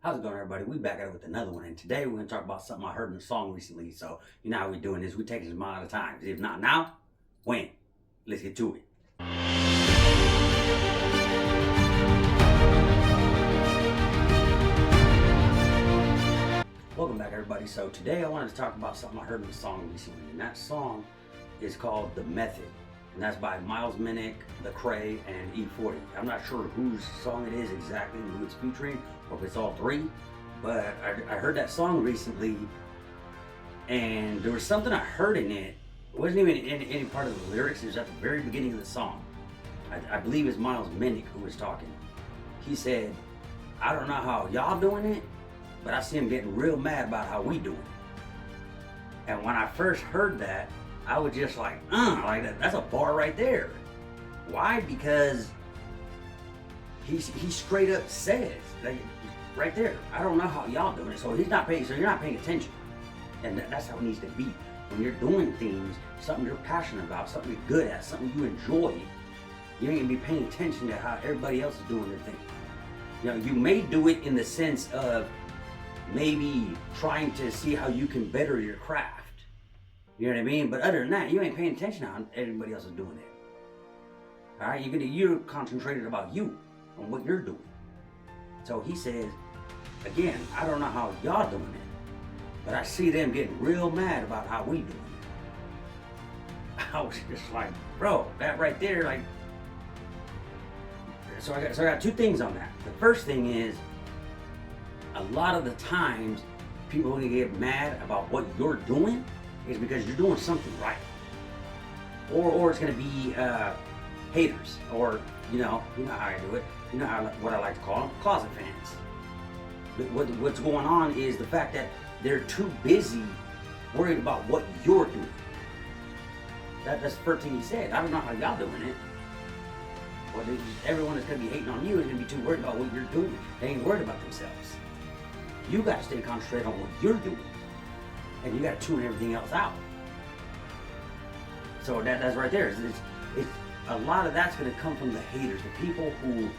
How's it going, everybody? We back at it with another one, and today we're going to talk about something I heard in a song recently. So you know how we're doing this. We take it a mile at a time. If not now, when? Let's get to it. Welcome back, everybody. So today I wanted to talk about something I heard in a song recently, and that song is called "The Method," and that's by Miles Minnick, Lecrae, and E-40. I'm not sure whose song it is exactly, who it's featuring, or if it's all three, but I heard that song recently, and there was something I heard in it. It wasn't even in any part of the lyrics. It was at the very beginning of the song. I believe it's Miles Minnick who was talking. He said, "I don't know how y'all doing it, but I see him getting real mad about how we doing it." And when I first heard that, I was just like that's a bar right there. Why? Because he straight up says, like, right there, "I don't know how y'all doing it." So he's not paying. So you're not paying attention, and that's how it needs to be. When you're doing things, something you're passionate about, something you're good at, something you enjoy, you ain't gonna be paying attention to how everybody else is doing their thing. You know, you may do it in the sense of maybe trying to see how you can better your craft. You know what I mean? But other than that, you ain't paying attention to how everybody else is doing it. All right, you're concentrated about you, on what you're doing. So he says, again, "I don't know how y'all doing it, but I see them getting real mad about how we doing it." I was just like, bro, that right there, like. So I got two things on that. The first thing is, a lot of the times, people are gonna get mad about what you're doing is because you're doing something right, or it's gonna be haters, or you know how I do it. You know what I like to call them, closet fans. But what's going on is the fact that they're too busy worried about what you're doing. That's the first thing he said. "I don't know how y'all doing it." Well, everyone that's gonna be hating on you is gonna be too worried about what you're doing. They ain't worried about themselves. You gotta stay concentrated on what you're doing, and you gotta tune everything else out. So that's right there. It's a lot of that's gonna come from the haters, the people who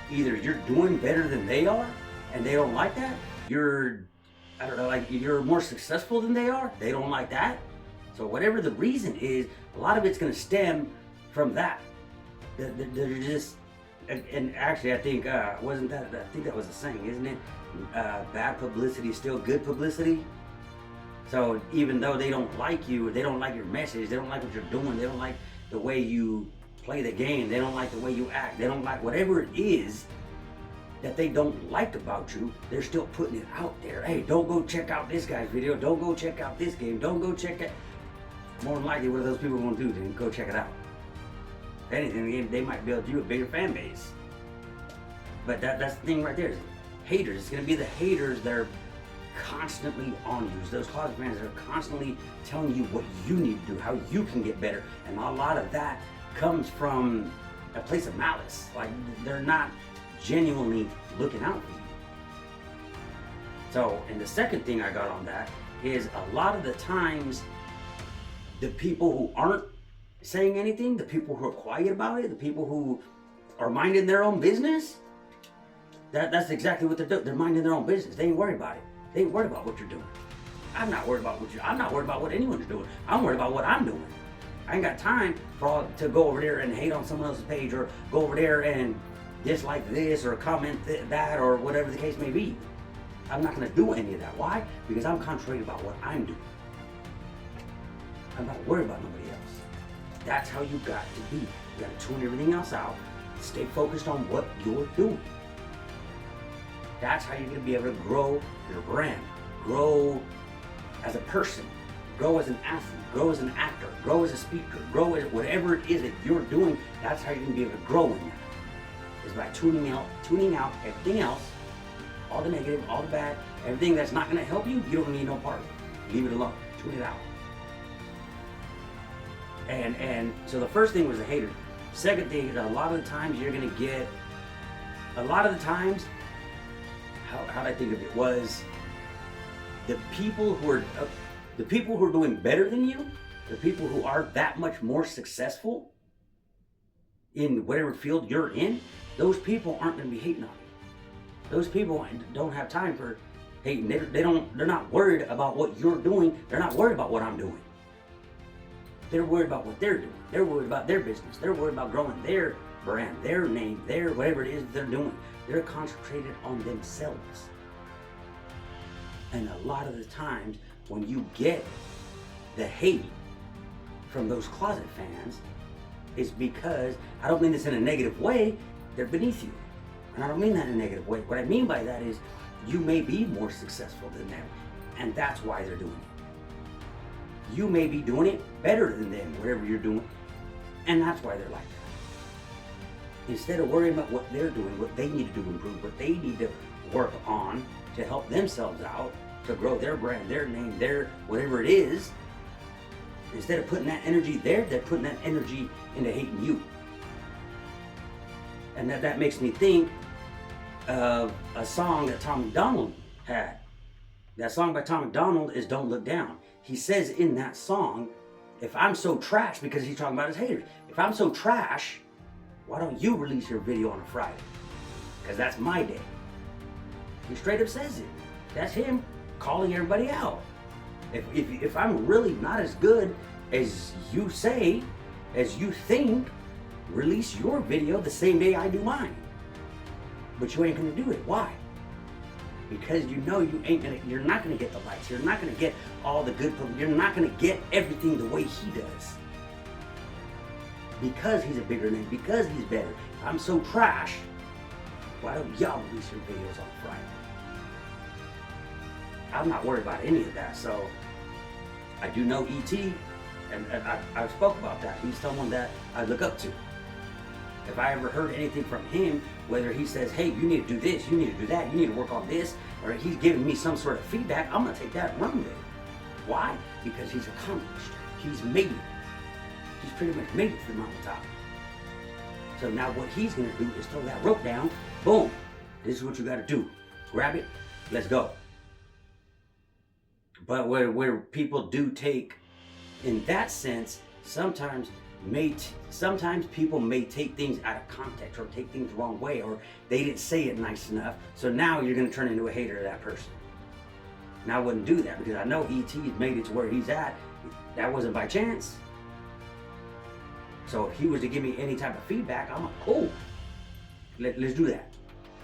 either you're doing better than they are, and they don't like that. You're more successful than they are. They don't like that. So whatever the reason is, a lot of it's gonna stem from that. They're just, and actually I think I think that was a saying, isn't it? Bad publicity is still good publicity. So even though they don't like you, they don't like your message, they don't like what you're doing, they don't like the way you play the game, they don't like the way you act, they don't like whatever it is that they don't like about you, they're still putting it out there. "Hey, don't go check out this guy's video, don't go check out this game, don't go check it." More than likely, what are those people going to do? Then go check it out. If anything, they might build you a bigger fan base. But that's the thing right there. Is haters. It's going to be the haters that are constantly on you. Those closet fans that are constantly telling you what you need to do, how you can get better. And a lot of that comes from a place of malice. Like, they're not genuinely looking out for you. So, and the second thing I got on that is, a lot of the times, the people who aren't saying anything, the people who are quiet about it, the people who are minding their own business, that's exactly what they're doing. They're minding their own business. They ain't worried about it. They ain't worried about what you're doing. I'm not worried about I'm not worried about what anyone's doing. I'm worried about what I'm doing. I ain't got time to go over there and hate on someone else's page, or go over there and dislike this, or comment that, or whatever the case may be. I'm not going to do any of that. Why? Because I'm concentrated about what I'm doing. I'm not worried about nobody else. That's how you got to be. You got to tune everything else out. Stay focused on what you're doing. That's how you're going to be able to grow your brand, grow as a person, grow as an athlete, grow as an actor, grow as a speaker, grow as whatever it is that you're doing. That's how you're going to be able to grow in that. Is by tuning out everything else, all the negative, all the bad, everything that's not going to help you. You don't need no part of it. Leave it alone. Tune it out. And so the first thing was the haters. Second thing is, a lot of the times you're going to get, how I think of it was, the people who are doing better than you, the people who are that much more successful in whatever field you're in, those people aren't going to be hating on you. Those people don't have time for hating. They're not worried about what you're doing. They're not worried about what I'm doing. They're worried about what they're doing. They're worried about their business. They're worried about growing their brand, their name, their whatever it is they're doing. They're concentrated on themselves. And a lot of the times when you get the hate from those closet fans, it's because, I don't mean this in a negative way, they're beneath you. And I don't mean that in a negative way. What I mean by that is you may be more successful than them, and that's why they're doing it. You may be doing it better than them, whatever you're doing, and that's why they're like that. Instead of worrying about what they're doing, what they need to do to improve, what they need to work on to help themselves out, to grow their brand, their name, their whatever it is, instead of putting that energy there, they're putting that energy into hating you. And that makes me think of a song that Tom MacDonald had. That song by Tom MacDonald is Don't Look Down. He says in that song, if I'm so trash, because he's talking about his haters, if I'm so trash, why don't you release your video on a Friday? Because that's my day. He straight up says it. That's him calling everybody out. If I'm really not as good as you say, as you think, release your video the same day I do mine. But you ain't gonna do it. Why? Because you know you're not gonna get the likes. You're not gonna get all the good publicity. You're not gonna get everything the way he does. Because he's a bigger name, because he's better. If I'm so trash, why don't y'all release your videos on Friday? I'm not worried about any of that. So I do know E.T., and I spoke about that. He's someone that I look up to. If I ever heard anything from him, whether he says, hey, you need to do this, you need to do that, you need to work on this, or he's giving me some sort of feedback, I'm gonna take that and run with it. Why? Because he's accomplished. He's made it. He's pretty much made it to the mountaintop. So now what he's gonna do is throw that rope down, boom, this is what you gotta do. Grab it, let's go. But where people do take, in that sense, sometimes people may take things out of context or take things the wrong way, or they didn't say it nice enough. So now you're going to turn into a hater of that person. Now I wouldn't do that because I know E.T. made it to where he's at. That wasn't by chance. So if he was to give me any type of feedback, I'm like, cool. Let's do that.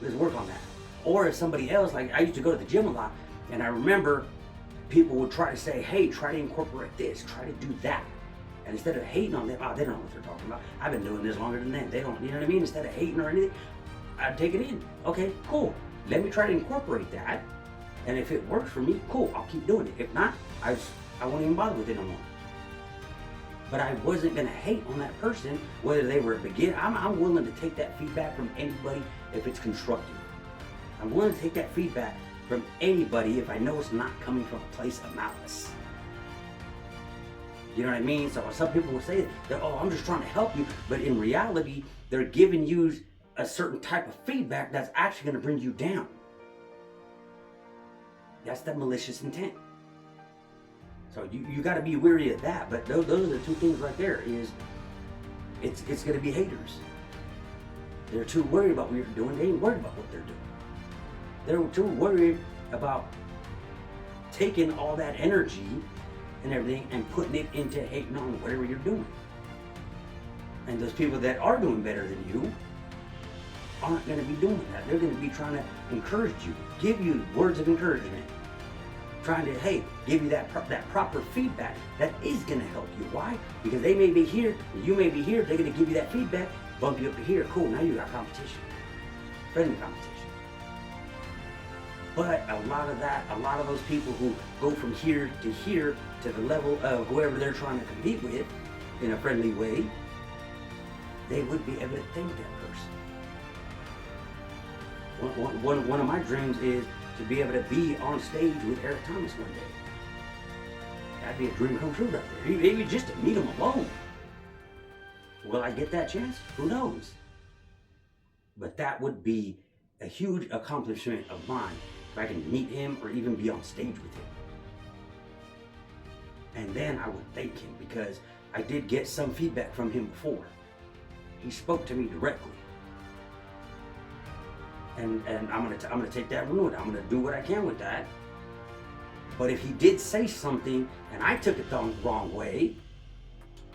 Let's work on that. Or if somebody else, like I used to go to the gym a lot, and I remember people would try to say, hey, try to incorporate this, try to do that. And instead of hating on them, oh, they don't know what they're talking about. I've been doing this longer than them. They don't, you know what I mean? Instead of hating or anything, I'd take it in. Okay, cool. Let me try to incorporate that. And if it works for me, cool, I'll keep doing it. If not, I won't even bother with it no more. But I wasn't gonna hate on that person, whether they were a beginner. I'm willing to take that feedback from anybody if it's constructive. I'm willing to take that feedback from anybody if I know it's not coming from a place of malice. You know what I mean? So some people will say that, oh, I'm just trying to help you, but in reality, they're giving you a certain type of feedback that's actually going to bring you down. That's the malicious intent. So you got to be wary of that. But those are the two things right there. Is it's going to be haters. They're too worried about what you're doing. They ain't worried about what they're doing. They're too worried about taking all that energy and everything and putting it into hating on whatever you're doing. And those people that are doing better than you aren't going to be doing that. They're going to be trying to encourage you, give you words of encouragement, trying to, hey, give you that proper feedback that is going to help you. Why? Because they may be here, you may be here, they're going to give you that feedback, bump you up to here. Cool, now you got competition, friendly competition. But a lot of those people who go from here to the level of whoever they're trying to compete with in a friendly way, they would be able to thank that person. One of my dreams is to be able to be on stage with Eric Thomas one day. That'd be a dream come true right there. Maybe just to meet him alone. Will I get that chance? Who knows? But that would be a huge accomplishment of mine. If I can meet him or even be on stage with him. And then I would thank him because I did get some feedback from him before. He spoke to me directly. and I'm gonna take that and ruin it. I'm gonna do what I can with that. But if he did say something and I took it the wrong way,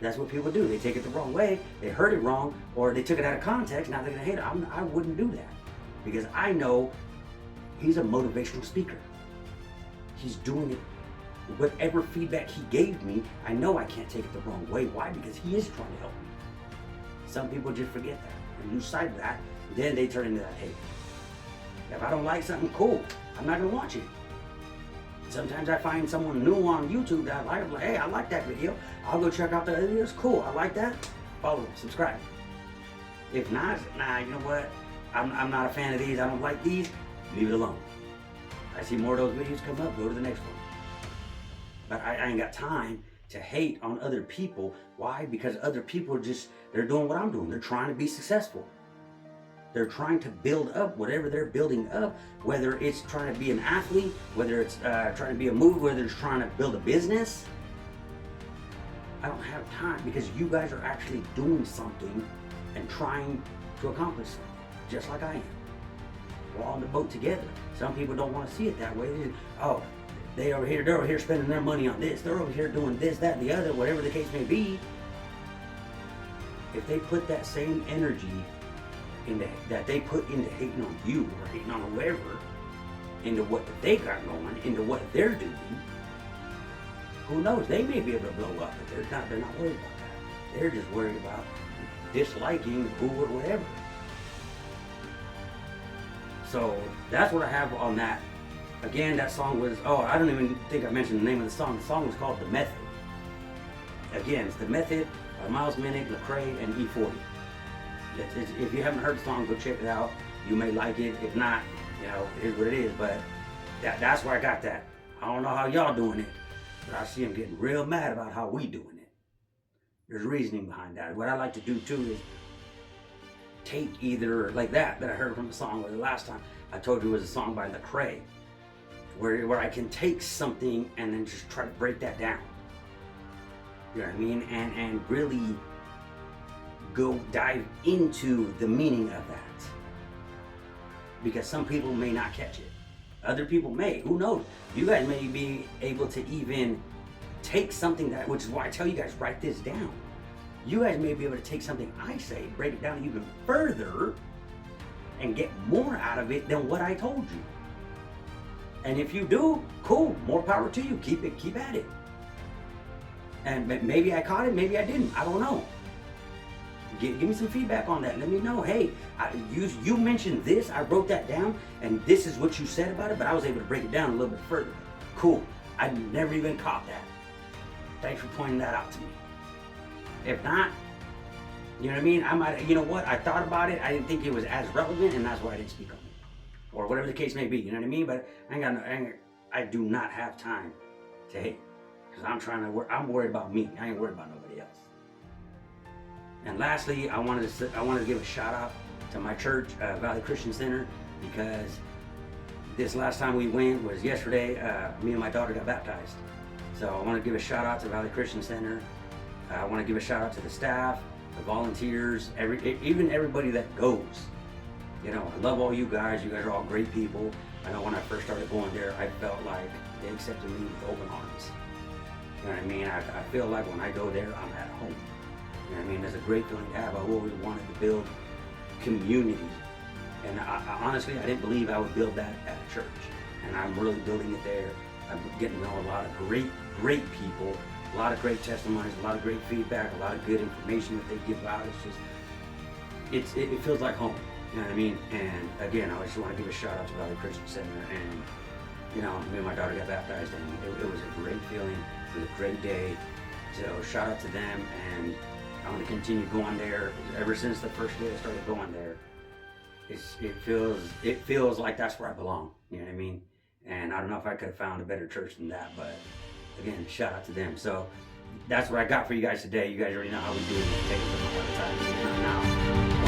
that's what people do. They take it the wrong way, they heard it wrong, or they took it out of context. Now they're gonna hate it. I wouldn't do that, because I know he's a motivational speaker. He's doing it. Whatever feedback he gave me, I know I can't take it the wrong way. Why? Because he is trying to help me. Some people just forget that and lose sight of that. Then they turn into that hate. If I don't like something, cool, I'm not gonna watch it. Sometimes I find someone new on YouTube that I like. I'm like, hey, I like that video. I'll go check out the other videos. Cool, I like that. Follow, subscribe. If not, nah, you know what? I'm not a fan of these. I don't like these. Leave it alone. I see more of those videos come up, go to the next one. But I ain't got time to hate on other people. Why? Because other people they're doing what I'm doing. They're trying to be successful. They're trying to build up whatever they're building up, whether it's trying to be an athlete, whether it's trying to be a movie, whether it's trying to build a business. I don't have time, because you guys are actually doing something and trying to accomplish something, just like I am. We're all on the boat together. Some people don't want to see it that way. They're over here spending their money on this. They're over here doing this, that, and the other, whatever the case may be. If they put that same energy that they put into hating on you or hating on whoever, into what they got going, into what they're doing, who knows? They may be able to blow up, but they're not worried about that. They're just worried about disliking who or whatever. So that's what I have on that. Again, that song was, I don't even think I mentioned the name of the song. The song was called The Method. Again, it's The Method by Miles Minnick, Lecrae, and E-40. If you haven't heard the song, go check it out. You may like it. If not, it is what it is. But that's where I got that. I don't know how y'all doing it, but I see them getting real mad about how we doing it. There's reasoning behind that. What I like to do too is take either like that I heard from the song, or the last time I told you it was a song by Lecrae, where I can take something and then just try to break that down. You know what I mean? And really go dive into the meaning of that. Because some people may not catch it. Other people may. Who knows? You guys may be able to even take something which is why I tell you guys, write this down. You guys may be able to take something I say, break it down even further, and get more out of it than what I told you. And if you do, cool, more power to you. Keep at it. And maybe I caught it, maybe I didn't. I don't know. Give me some feedback on that. Let me know. Hey, you mentioned this. I wrote that down, and this is what you said about it, but I was able to break it down a little bit further. Cool. I never even caught that. Thanks for pointing that out to me. If not, you know what I mean? I might. You know what? I thought about it. I didn't think it was as relevant, and that's why I didn't speak on it, or whatever the case may be. You know what I mean? But I do not have time to hate, because I'm worried about me. I ain't worried about nobody else. And lastly, I wanted to give a shout out to my church, Valley Christian Center, because this last time we went was yesterday. Me and my daughter got baptized. So I want to give a shout out to Valley Christian Center. I want to give a shout out to the staff, the volunteers, even everybody that goes. I love all you guys. You guys are all great people. I know when I first started going there, I felt like they accepted me with open arms. You know what I mean? I feel like when I go there, I'm at home. You know what I mean? It's a great feeling to have. I've always wanted to build community. And honestly, I didn't believe I would build that at a church. And I'm really building it there. I'm getting to know a lot of great people, a lot of great testimonies, a lot of great feedback, a lot of good information that they give out. It feels like home. You know what I mean? And again, I just want to give a shout out to Valley Christian Center. And me and my daughter got baptized, and it was a great feeling. It was a great day. So shout out to them, and I'm going to continue going there. Ever since the first day I started going there, it feels like that's where I belong. You know what I mean? And I don't know if I could have found a better church than that, but again, shout out to them. So that's what I got for you guys today. You guys already know how we do it. Take it from the time.